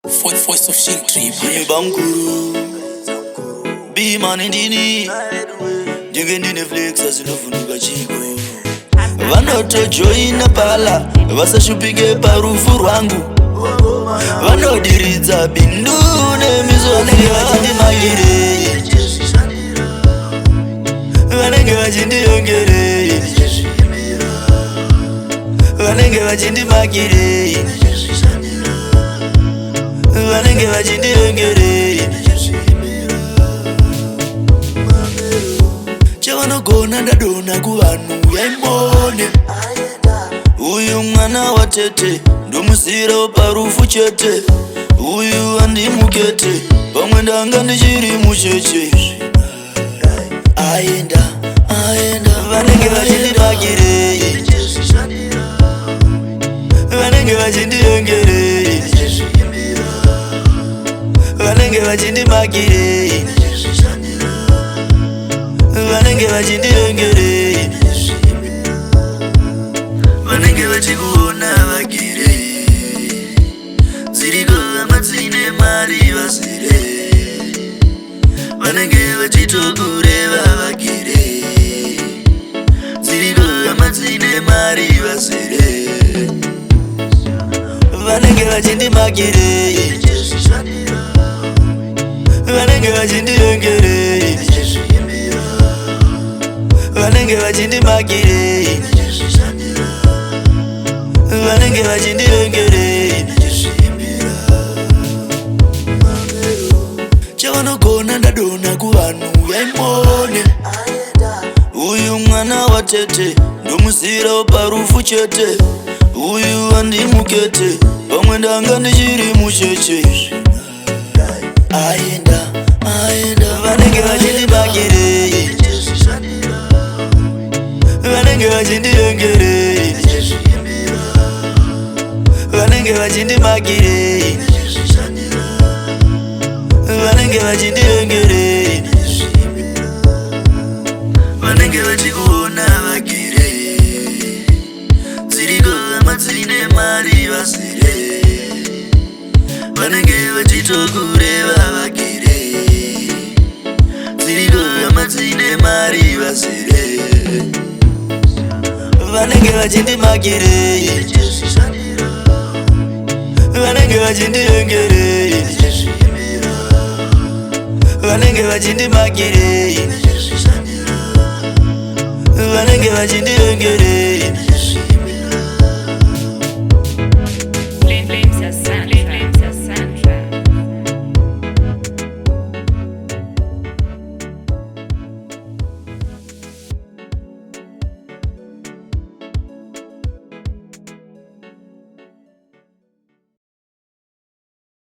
Voice of Shing Trip. Bamkuru Be man indini Dinge ndine flex azinofunuka chiko Vanotojoina pala Vasashupike parufu rwangu Vanodiridza bindu nemizofi vachindimagire Vanenge vachindiyongere Vanenge vachindimagire Vanenge vachindiyongere Chavanogona ndadona kuvanhu yaimone Uyu mwana watete ndomusira parufu chete Uyu andimukete pamwe ndanga ndichiri mucheche Aenda vanenge vachindimagire Vanenge vachindiyongere Vanenge vachindimagire Vanenge vachindiyongere Vanenge vachikuona vagire Dziriko amadzine mari vasire Vanenge vachitokureva vagire Dziriko amadzine mari vasire Vanenge vachindimagire Vanenge vachindiyongere Vanenge vachindimagire Vanenge vachindiyongere Chavanogona ndadona kuvanhu yaimone Uyu mwana watete ndomusira parufu chete Uyu andimukete pamwe ndanga ndichiri mucheche Aenda vanenge vachindimagire Vanenge vachindiyongere Vanenge vachindimagire Vanenge vachindiyongere Vanenge vachikuona vagire Dziriko amadzine mari vasire Vanenge vachitokureva vagire Dziriko amadzine mari vasire Vanenge vachindimagire Vanenge vachindiyongere Vanenge vachindimagire Vanenge vachindiyongere